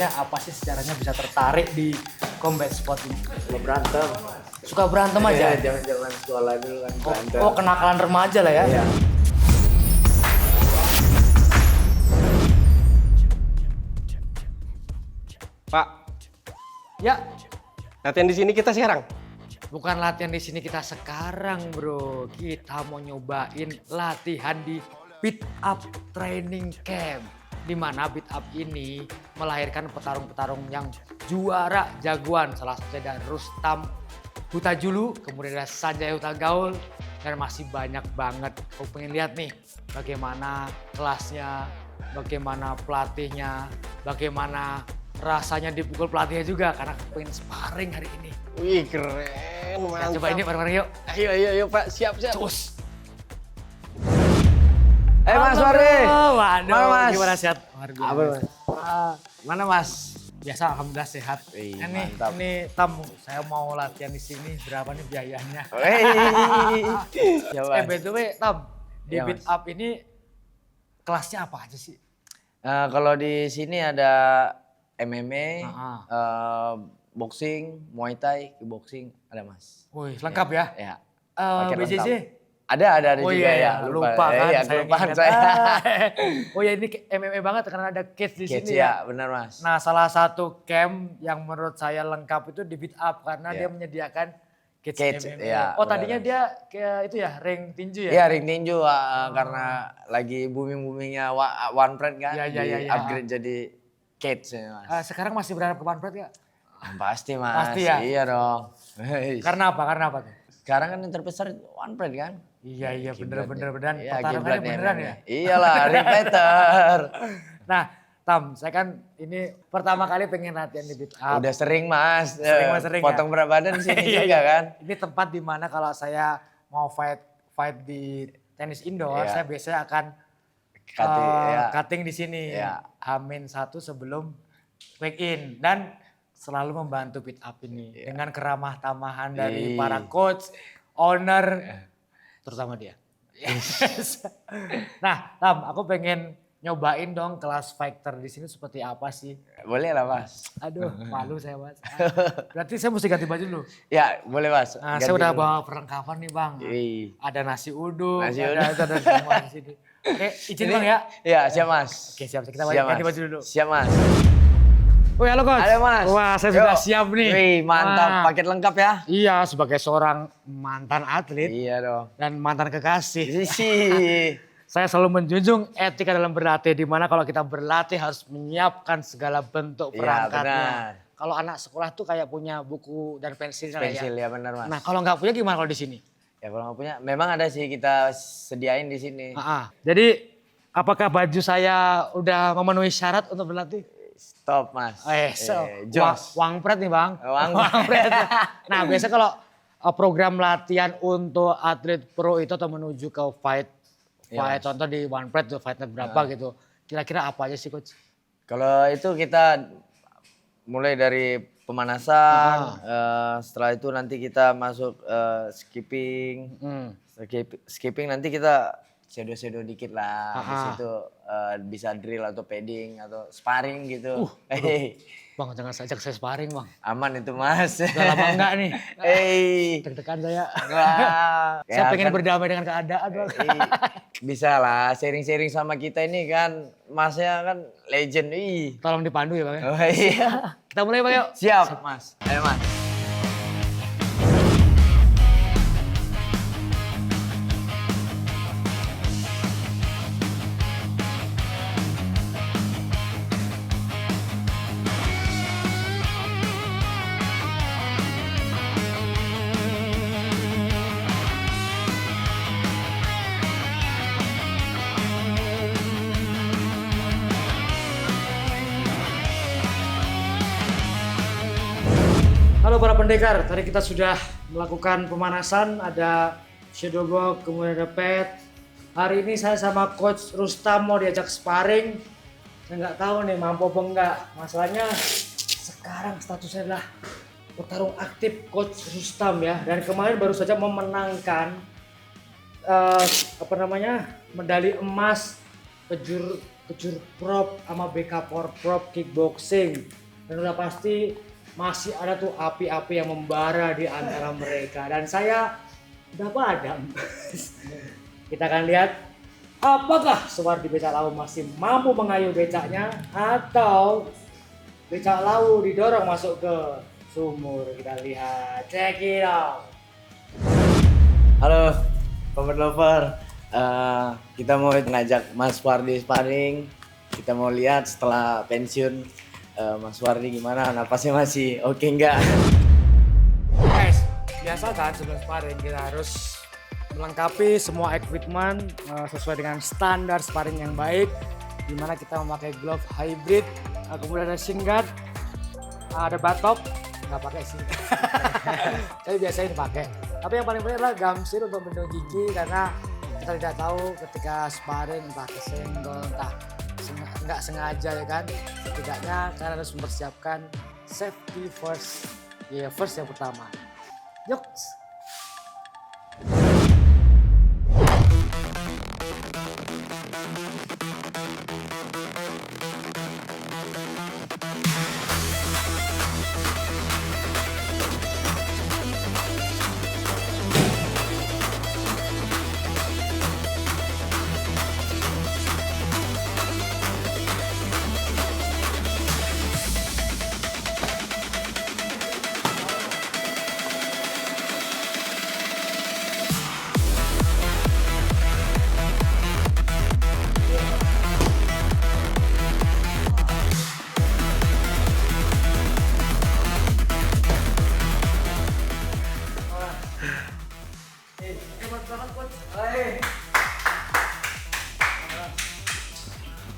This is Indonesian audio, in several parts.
sebenarnya apa sih sejarahnya bisa tertarik di combat sport ini? Kalau berantem. Suka berantem aja? Iya, jangan sekolah dulu kan berantem. Oh, kenakalan remaja lah ya? Iya. Pak, Ya, latihan di sini kita sekarang. bukan latihan di sini kita sekarang, bro. Kita mau nyobain latihan di Beat Up Training Camp. Di mana Beat Up ini melahirkan petarung-petarung yang juara jagoan. Salah satunya ada Rustam Huta-Julu, kemudian ada Sanjay Huta-Gaul, dan masih banyak banget. Aku pengen lihat nih bagaimana kelasnya, bagaimana pelatihnya, bagaimana rasanya dipukul pelatihnya juga, karena aku pengen sparring hari ini. Wih, keren. Kita Mantap. coba ini bareng-bareng yuk. Ayo Pak, siap. Cus. Mas Halo, Wardi. bro. Waduh, Mana, Mas? gimana sehat? Luar biasa. Apa Mas? Mana Mas? Biasa, alhamdulillah sehat. Wih, Ini mantap. Tam, saya mau latihan di sini. Berapa nih biayanya? Coba. By the way, Tam, di Iya, Beat Mas. Up ini kelasnya apa aja sih? Kalau di sini ada MMA, boxing, Muay Thai, kickboxing, ada Mas. Wih, lengkap ya? Ya. Eh, paket BJJ? lengkap. Ada Oh juga iya, ya. lupa kan. Iya, saya kelupaan ingat. saya. Oh ya, ini MMA banget karena ada cage di Catch sini ya, ya. benar Mas. Nah, salah satu camp yang menurut saya lengkap itu di Beat Up karena dia Iya. menyediakan cage Cage, MMA. iya, Oh, tadinya benar. dia kayak itu ya, ring tinju ya? Iya, ring tinju karena lagi booming-boomingnya One Pride kan. Iya, iya, di iya. upgrade jadi cage ya Mas. Sekarang masih berharap ke One Pride ya? Pasti Mas. Pasti ya? Iya dong. Karena apa? Karena apa tuh? Sekarang kan yang terbesar One Pride kan. Iya, Kiblatnya. bener-bener. Iya, Pertarungannya kiblatnya beneran MMA. ya? Iyalah, repeater. Nah, Tam, saya kan ini pertama kali pengen latihan di Beat Up. Udah sering Mas. Sering Potong berat badan di sini Iya, juga iya. kan. Ini tempat di mana kalau saya mau fight di tenis indoor, Iya. saya biasanya akan Cutting, ya. cutting di sini. Iya. H-1 sebelum weigh in dan selalu membantu Beat Up ini dengan keramah tamahan dari Ih. para coach, owner, terutama dia. Yes. Nah, Tam, aku pengen nyobain dong kelas fighter di sini seperti apa sih? Boleh lah Mas. Aduh, malu saya Mas. Berarti saya mesti ganti baju dulu. Ya, boleh Mas. Nah, Ganti saya udah dulu. bawa perlengkapan nih Bang. Ih. Ada nasi uduk, Nasi ada semua di sini. Oke, izin Ini- Bang ya. Iya, siap Mas. Oke, siap. Kita Siap, ganti Mas. baju dulu. Siap Mas. Wih, halo Coach. Halo Mas. Wah, saya sudah Yuk. siap nih. Wih, mantap. Wah. Paket lengkap ya. Iya, sebagai seorang mantan atlet Iya dong. dan mantan kekasih. Isi. Saya selalu menjunjung etika dalam berlatih, di mana kalau kita berlatih harus menyiapkan segala bentuk Iya, perangkatnya. benar. Kalau anak sekolah tuh kayak punya buku dan pensilnya lah Pensil ya. ya benar Mas. Nah, kalau nggak punya gimana kalau di sini? Ya kalau nggak punya, memang ada sih kita sediain di sini. Jadi, apakah baju saya udah memenuhi syarat untuk berlatih? Stop Mas. Jos. Wangpret nih Bang. Wangpret. Nah, biasa kalau program latihan untuk atlet pro itu atau menuju ke fight, Iya, Mas. contoh di Wangpret tuh fightnya berapa gitu. Kira-kira apa aja sih Coach? Kalau itu kita mulai dari pemanasan, setelah itu nanti kita masuk skipping. Skipping nanti kita shadow dikit lah. Habis itu bisa drill atau padding atau sparring gitu. Bang, jangan ajak saya sparring Bang. Aman itu Mas. Udah lama enggak nih. Deg-degan saya. Wah. Saya Ya pengen kan, berdamai dengan keadaan Bang. bisa lah sharing-sharing sama kita ini kan. Masnya kan legend. Tolong dipandu ya Bang ya. Oh iya. Kita mulai Bang yuk. Siap Mas. Ayo Mas. Halo para pendekar, tadi kita sudah melakukan pemanasan, ada shadow box, kemudian ada pad. Hari ini saya sama Coach Rustam mau diajak sparring. Saya nggak tahu nih mampu apa enggak. Masalahnya sekarang statusnya adalah petarung aktif Coach Rustam ya. Dan kemarin baru saja memenangkan medali emas kejur prop sama BK prop kickboxing. Dan udah pasti masih ada tuh api-api yang membara di antara mereka. Dan saya udah padam. Kita akan lihat apakah Suwardi Becak Lawu masih mampu mengayuh becaknya atau becak Lawu didorong masuk ke sumur. Kita lihat, check it out. Halo, Combat Lover. Kita mau ngajak Mas Wardi sparring. Kita mau lihat setelah pensiun Mas Wardi gimana, napasnya masih oke nggak? Guys, biasa kan sebelum sparring kita harus melengkapi semua equipment sesuai dengan standar sparring yang baik, dimana kita memakai glove hybrid, kemudian ada shin guard, ada batok, nggak pakai sih. Tapi biasanya pakai. Tapi yang paling penting adalah gumsir untuk melindungi gigi, karena kita tidak tahu ketika sparring entah kesenggol, entah nggak sengaja ya kan. Setidaknya kalian harus mempersiapkan safety first, ya first yang pertama. Yuk.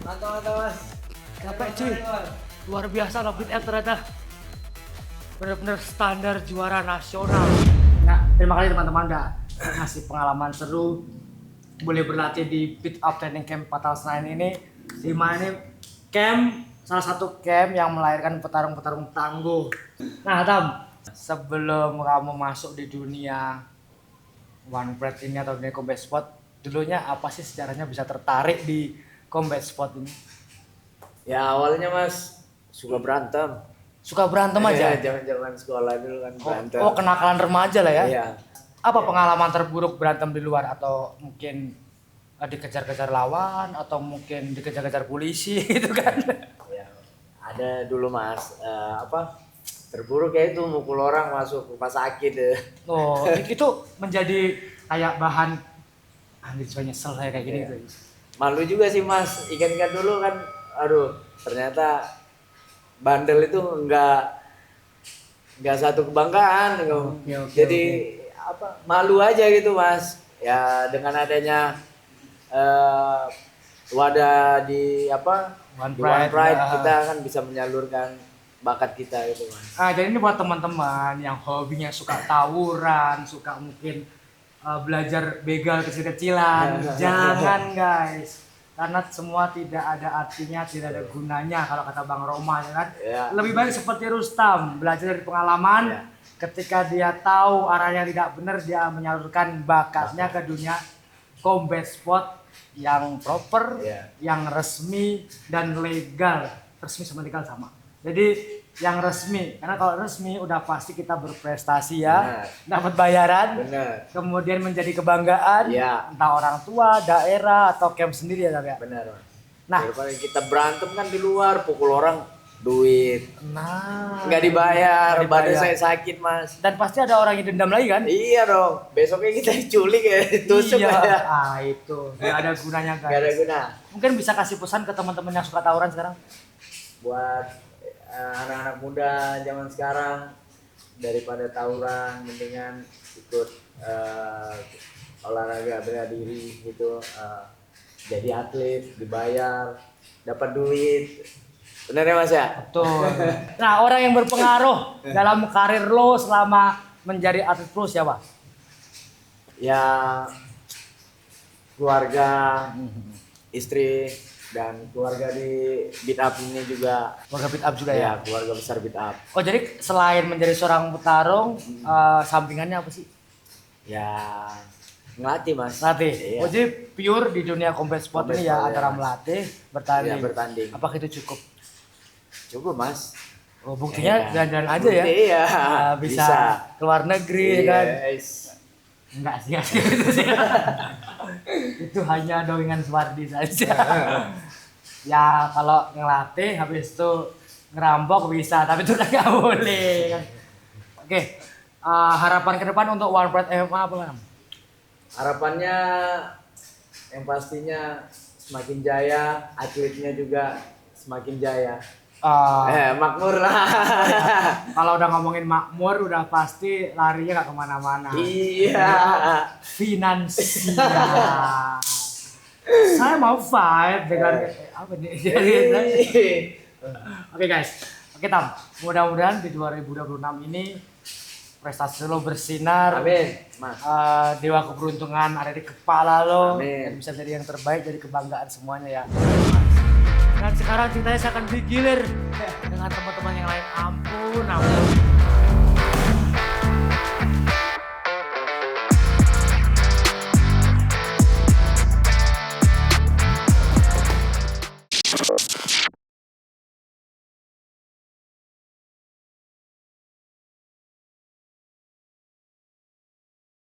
Mantap Mas. Capek cuy, luar biasa loh Beat Up ternyata. Bener-bener standar juara nasional. Nah, terima kasih teman-teman udah ngasih pengalaman seru. Boleh berlatih di Beat Up Training Camp Fatal Senayan ini. Di mana ini camp, salah satu camp yang melahirkan petarung-petarung tangguh. Nah Tam, sebelum kamu masuk di dunia One Pride ini atau dunia combat sport, dulunya apa sih sejarahnya bisa tertarik di combat sport ini? Ya awalnya Mas suka berantem. Suka berantem aja? Zaman sekolah dulu kan berantem. Oh, kenakalan remaja lah ya? Iya. Apa pengalaman terburuk berantem di luar, atau mungkin dikejar-kejar lawan, atau mungkin dikejar-kejar polisi gitu kan? Ya, ada dulu Mas, terburuk ya itu mukul orang masuk rumah sakit. Oh, itu menjadi kayak bahan anjir saya nyesel saya kayak gini Iya. gitu. Malu juga sih Mas, ikan-ikan dulu kan, aduh ternyata bandel itu nggak satu kebanggaan. Oke, Jadi malu aja gitu Mas. Ya dengan adanya wadah di One di One Pride, Pride ya. kita kan bisa menyalurkan bakat kita gitu Mas. Jadi ini buat teman-teman yang hobinya suka tawuran, suka mungkin belajar begal kecil-kecilan, jangan guys, karena semua tidak ada artinya, tidak ada gunanya kalau kata Bang Roma ya kan. Ya. Lebih baik seperti Rustam, belajar dari pengalaman. Ya. Ketika dia tahu arahnya tidak benar, dia menyalurkan bakatnya ke dunia combat sport yang proper, Ya. yang resmi dan legal. Resmi sama legal sama. Jadi yang resmi, karena kalau resmi udah pasti kita berprestasi ya, dapat bayaran, Benar. kemudian menjadi kebanggaan, Ya. entah orang tua, daerah, atau camp sendiri ya Tam ya. Benar Mas. Nah. Daripada kita berantem kan di luar, pukul orang duit Nah, nggak dibayar, nggak dibayar. badan saya sakit Mas. Dan pasti ada orang yang dendam lagi kan? Iya dong, besoknya kita diculik ya, tusuk Iya. ya. Itu nggak ada gunanya guys. Gak ada guna. Mungkin bisa kasih pesan ke teman-teman yang suka tawuran sekarang. Buat anak-anak muda zaman sekarang, daripada tawuran mendingan ikut olahraga bela diri gitu, jadi atlet, dibayar, dapat duit. Bener ya Mas ya? Betul. Nah, orang yang berpengaruh dalam karir lo selama menjadi atlet pro siapa? Ya keluarga, istri, dan keluarga di Beat Up ini juga. Keluarga Beat Up juga ya? Ya, keluarga besar Beat Up. Oh, jadi selain menjadi seorang petarung, sampingannya apa sih? Ya Ngelatih mas. Latih. Iya. Oh, jadi pure di dunia combat sport Combat ini ya sport, antara ya. melatih, bertanding. Iya, bertanding. Apakah itu cukup? Cukup mas. Oh, buktinya Iya. jalan-jalan aja ya. Bukti, iya. Nah, bisa keluar negeri kan. Yes. Enggak sih, enggak sih, gitu sih. Itu hanya doingan Suwardi saja. Ya kalau ngelatih habis itu ngerampok bisa, tapi itu kan nggak boleh. Oke, harapan ke depan untuk One Pride MMA apa Bang? Harapannya yang pastinya semakin jaya, atletnya juga semakin jaya. Makmur lah. Kalau udah ngomongin makmur udah pasti larinya nggak kemana-mana. Iya. Finansial. Saya mau fight dengan apa nih? Oke guys, oke Tam. Mudah-mudahan di 2026 ini prestasi lo bersinar. Amin, mas. Dewa keberuntungan ada di kepala lo. Amin. Dan bisa jadi yang terbaik, jadi kebanggaan semuanya ya. Dan sekarang ceritanya saya akan bergilir dengan teman-teman yang lain. Ampun, ampun.